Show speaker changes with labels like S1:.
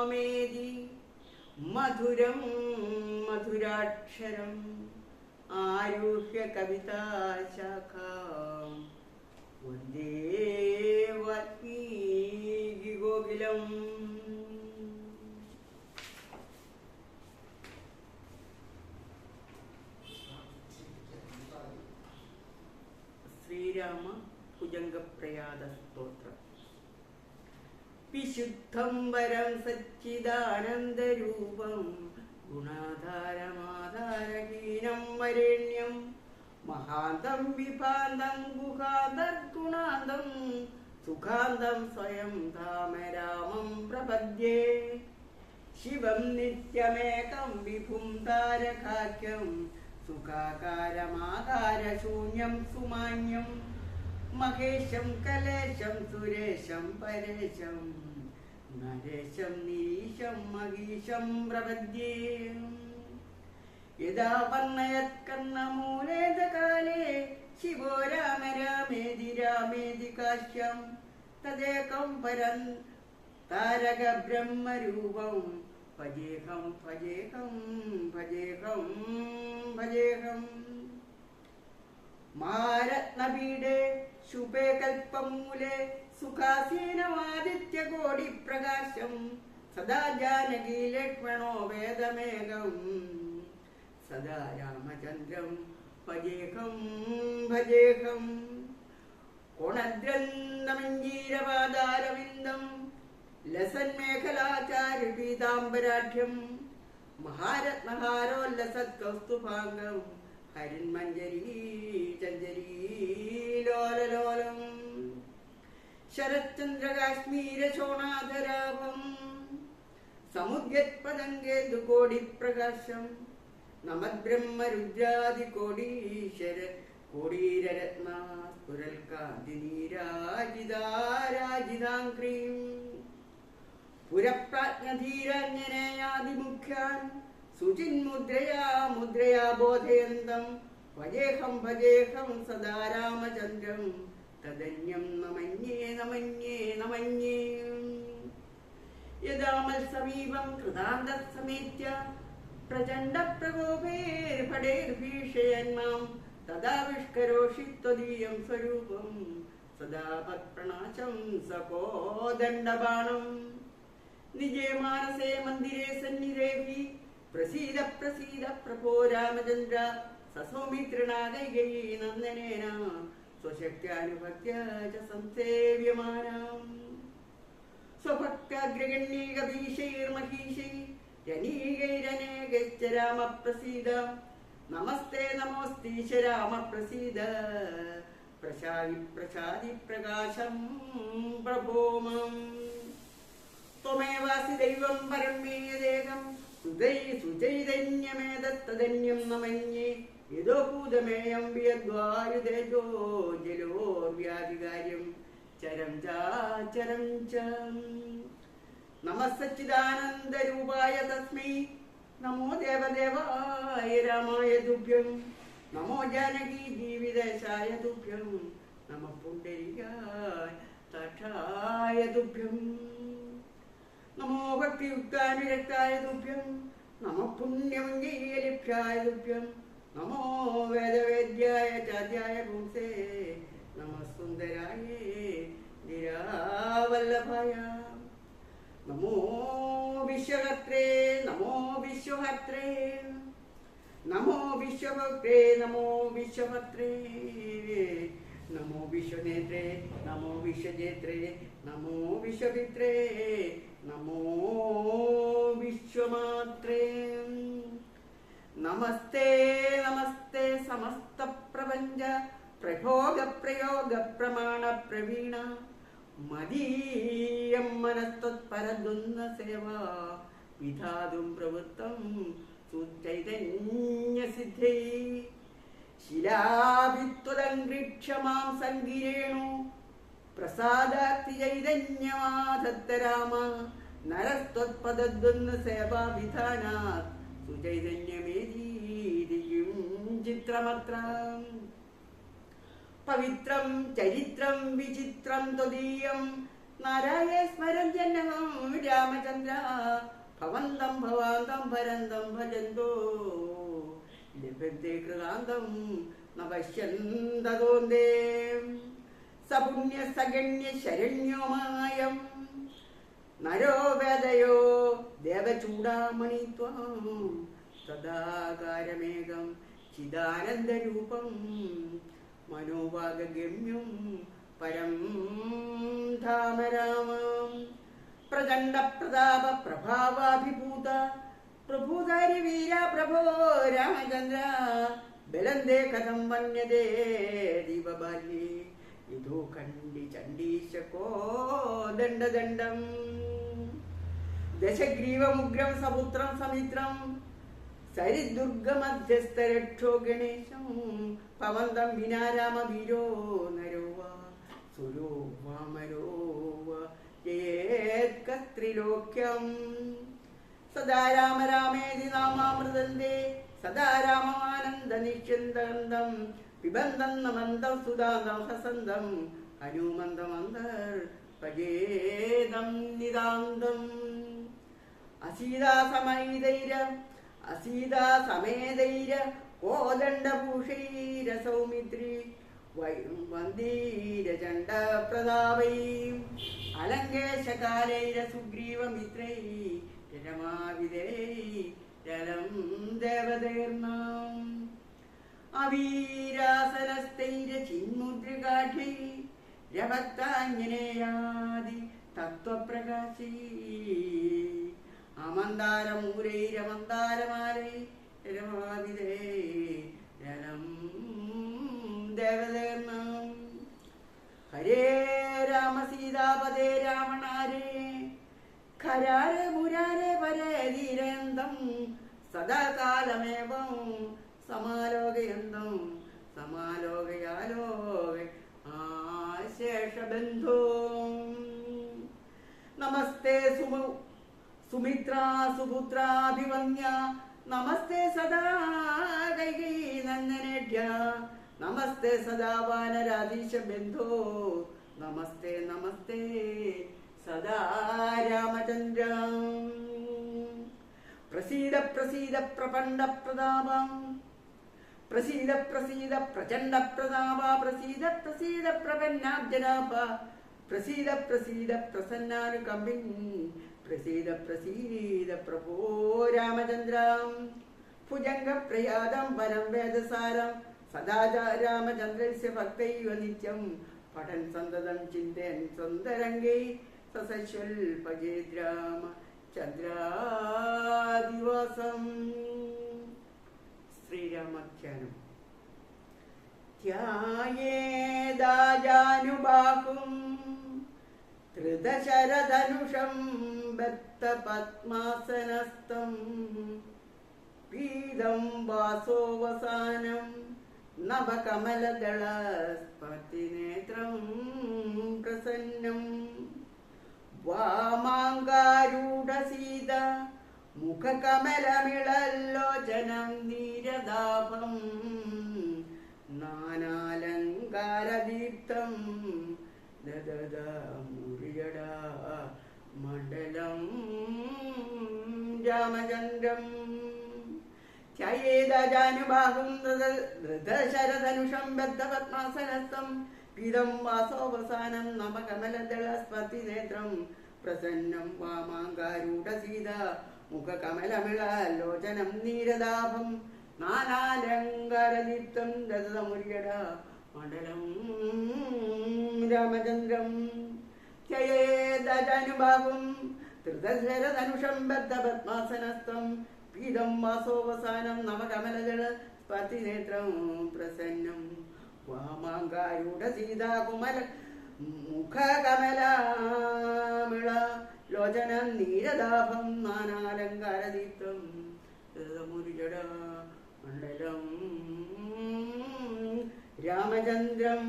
S1: രാമേതി മധുരം മധുരാക്ഷരം ആരുഹ്യ കവിതാശാഖാം വന്ദേ വാൽമീകി ഗോകുലം. ശ്രീരാമ ഭുജംഗപ്രയാദ സ്തോത്രം. വിശുദ്ധം വരം സച്ചിദാനന്ദരൂപം ഗുണാധാരമാധാരഹീനം വരേണ്യം മഹാന്തം വിഭാന്തം ഗുഹാന്തർഗുണാന്തം സുഖാന്തം സ്വയം ധാമരാമം പ്രപദ്യേ. ശിവം നിത്യമേകം വിഭും താരകാഖ്യം സുഖാകാരമാകാരശൂന്യം സുമാന്യം മഹേശം കലേശം സുരേശം പരേശം നരേശം നിരീശം മഹീശം പ്രപദ്യേ. യഥാ വർണ്ണയത്കർണമൂലേതകാലേ ശിവോ രാമ രാമേതി രാമേതി കാശ്യം തദേകം പരം താരക ബ്രഹ്മരൂപം ഭജേഹം ഭജേഹം ഭജേഹം ഭജേഹം. മാരത്നപീഠേ ശുഭേ കൽപ്പമൂലേ സുഖാസീനമാദിത്യകോടി പ്രകാശം സദാ ജാനകീ ലക്ഷ്മണോ വേദമേകം സദാ രാമചന്ദ്രം ഭജേഹം ഭജേഹം. കോണദ്രന്ദമഞ്ജീരപാദാരവിന്ദം ലസന്മേഖലാചാരു പീതാംബരാഢ്യം മഹാരത്നഹാരോല്ലസത്കൗസ്തുഭാംഗം ഹരിന്മഞ്ജരീ ചഞ്ജരീലോലലോലം. ശരച്ചന്ദ്രകാശ്മീരശോണാധരാഭം സമുദ്യത്പതംഗേന്ദുകോടിപ്രകാശം നമദ്ബ്രഹ്മരുദ്രാദികോടീശ്വര കോടീരരത്നാസ്ഫുരൽകാന്തിനീരാജിതാരാജിതാംക്രീം പുരപ്രാജ്ഞധീരാഞ്ജനേയാദിമുഖ്യാൻ സുചിന്മുദ്രയാ മുദ്രയാ ബോധയന്തം ഭജേഹം ഭജേഹം സദാ രാമചന്ദ്രം തദന്യം നമന്യേ നമന്യേ നമന്യേ. യദാ മത്സമീപം കൃതാന്തസമേത്യ പ്രചണ്ഡ പ്രകോപേർഭടേർഭീഷയന്മാം തദാ വിഷ്കരോഷി ത്വദീയം സ്വരൂപം സദാ പത്പ്രണാശം സകോദണ്ഡബാണം. നിജേ മാനസേ മന്ദിരേ സന്നിധേഹി പ്രസീദ പ്രസീദ പ്രഭോ രാമചന്ദ്ര സസൗമിത്രിണാകൈകയീ നന്ദനേന സ്വശക്ത്യാനുഭക്ത്യാ ച സംസേവ്യമാനാം. സ്വഭക്താഗ്രഗണ്യീകഭീഷൈർമഹീഷൈ രനീകൈരനേകൈശ്ച രാമ പ്രസീദ. നമസ്തേ നമോസ്തീശ രാമ പ്രസീദ പ്രശാദി പ്രശാദി പ്രകാശം പ്രഭോ മാം. ത്വമേവാസി ദൈവം പരം മേ യദേകം സുചൈതന്യമേതത്തദന്യം നമന്യേ. യദോ ഭൂതമേയം വിയദ്വായുതേജോ ജലോർവ്യാധികാര്യം ചരം ചാചരം ച. നമഃ സച്ചിദാനന്ദരൂപായ തസ്മൈ നമോ ദേവദേവായ രാമായ തുഭ്യം നമോ ജാനകീ ജീവിതേശായ തുഭ്യം നമഃ പുണ്ഡരീകായ തഥായ തുഭ്യം നമോ ഭക്തിയുക്താനുരക്തായ തുഭ്യം നമഃ പുണ്യമഞ്ജീലിഭ്യായ തുഭ്യം നമോ വേദവേദ്യായ ചാദ്യായ പുംസേ നമഃ സുന്ദരായ നിരാവല്ലഭായ. നമോ വിശ്വഹത്രേ നമോ വിശ്വഹത്രേ നമോ വിശ്വഭക്ത്രേ നമോ വിശ്വഭക്ത്രേ നമോ വിശ്വനേത്രേ നമോ വിശ്വജേത്രേ നമോ വിശ്വപിത്രേ നമോ വിശ്വമാത്രേ. നമസ്തേ നമസ്തേ സമസ്ത പ്രപഞ്ച പ്രഭോഗ പ്രയോഗ പ്രമാണ പ്രവീണ മദീയം മനസ്ത്വത്പരദ്വന്ദ്വ സേവാ വിധാതും പ്രവൃത്തം സുചൈതന്യസിദ്ധൈ. ശിലാഭിത്വദംഘ്രിക്ഷമാം സങ്കിരേണു പ്രസാദാക്തി ചൈതന്യമാധത്ത രാമ നരസ്ത്വത്പദദ്വന്ദ്വ സേവാ വിധാനാത് സുചൈതന്യമേതീതിയും ചിത്രമത്ര. പവിത്രം ചരിത്രം വിചിത്രം ത്വദീയം നാരായേ സ്മരം ജനകം രാമചന്ദ്ര ഭവന്തം ഭവാന്തം ഭരന്തം ഭജന്തോ ലഭ്യത്തെ കൃതാന്തം ന പശ്യന്തതോന്തേ സപുണ്യ സഗണ്യ ശരണ്യോമായം നരോ വേദയോ ദേവചൂടാമണിത്വം സദാകാരമേകം ചിദാനന്ദരൂപം മനോവാഗമ്യം പരം ധാമ രാമം പ്രചണ്ഡ പ്രതാപ പ്രഭാവാഭിഭൂത പ്രഭൂതാരി വീര പ്രഭോ രാമചന്ദ്ര ബലന്തേ കഥം വന്യതേ ദീപബാല്യേ ഇതോ കണ്ടി ചണ്ഡീശകോ ദണ്ഡദണ്ഡം ദശഗ്രീവമുഗ്രം സപുത്രം സമിത്രം സരിദുർഗമധ്യസ്ഥരക്ഷോ ഗണേശം പവന്തം വിനാരാമ വീരോ നരോവ സുരോ വാമരോവ യേത്കസ്ത്രിലോക്യം സദാ രാമ രാമേതി നാമാമൃതന്തേ സദാ രാമമാനന്ദ നിശ്ചിന്തം പിബന്ധം നമന്തം സുദാന്തം ഹസന്തം ഹനുമന്തമന്തർ പജേദം നിതാന്തം അസീതാസമേതൈര കോദണ്ഡഭൂഷൈര സൗമിത്രി വന്ദീരചണ്ഡ പ്രതാപൈ അലങ്കേശകാലൈര സുഗ്രീവമിത്രൈ രമാവിദൈ ജലം ദേവതേർന്നാം അവീരാസനസ്ഥൈര ചിന്മുദ്രികാഠ്യൈ രഭക്താഞ്ജനേയാദി തത്വപ്രകാശീ അമന്താരമൂലൈരമന്താരമാലൈ രമാവിദൈ ജലം ദേവതേർന്നാം ഹരേ രാമ സീതാപദേ രാവണാരേ ഖരാരേ മുരാരേ പരേ ധീരന്തം സദാകാലമേവം സമാലോകയന്തം സമാലോകയാലോക ആശേഷബന്ധോ നമസ്തേ സുമിത്രാ സുപുത്രാഭിവന്യ നമസ്തേ സദാ കൈകൈനന്ദനേഭ്യ നമസ്തേ സദാ വാനരാധീശബന്ധോ നമസ്തേ നമസ്തേ സദാ രാമചന്ദ്ര പ്രസീദ പ്രസീദ പ്രപണ്ഡ പ്രതാപം പ്രസീദ പ്രസീദ പ്രചണ്ഡ പ്രതാപ പ്രസീദ പ്രസീദ പ്രപന്നാബ്ജനാഭ പ്രസീദ പ്രസീദ പ്രസന്നാനുകമ്പിൻ പ്രസീദ പ്രസീദ പ്രഭോ രാമചന്ദ്ര ഭുജംഗ പ്രയാതം പരം വേദസാരം സദാ രാമചന്ദ്രസ്യ ഭക്തൈവ നിത്യം പഠൻ സന്തതം ചിന്തയൻ സ്വന്തരംഗൈ സസശ്വൽ ഭജേത് രാമ ചന്ദ്രാദിവാസം. ശ്രീരാമാഖ്യാനം. ധ്യായേദാജാനുബാഹും ധൃതശരധനുഷം ബദ്ധപദ്മാസനസ്ഥം പീതം വാസോവസാനം നവകമലദളസ്പതിനേത്രം പ്രസന്നം വാമാങ്കാരൂഢസീത മുഖകമലമിളല്ലോചനം നീരദാഭം നാനാലങ്കാരദീപ്തം ദദദമുരിയട മണ്ഡലം രാമചന്ദ്രം ധ്യേദജാനുബാഹും ധൃതശരധനുഷം ബദ്ധപദ്മാസനസ്ഥം പീതം വാസോവസാനം നവകമലദളസ്പതിനേത്രം പ്രസന്നം വാമാങ്കാരൂഢസീത മുഖകമലമിളലോചനം നീരദാഭം നാനാലങ്കാരദീപ്തം ദദദമുരിയട മണ്ഡലം രാമചന്ദ്രം ധ്യേദജാനുബാഹും ധൃതശരധനുഷം ബദ്ധപദ്മാസനസ്ഥം പീതം വാസോവസാനം നവകമലദളസ്പതിനേത്രം പ്രസന്നം വാമാങ്കാരൂഢസീതാകുമല മുഖകമലമിള ലോചനം നീരദാഭം നാനാലങ്കാരദീപ്തം മുരുജട മണ്ഡലം രാമചന്ദ്രം.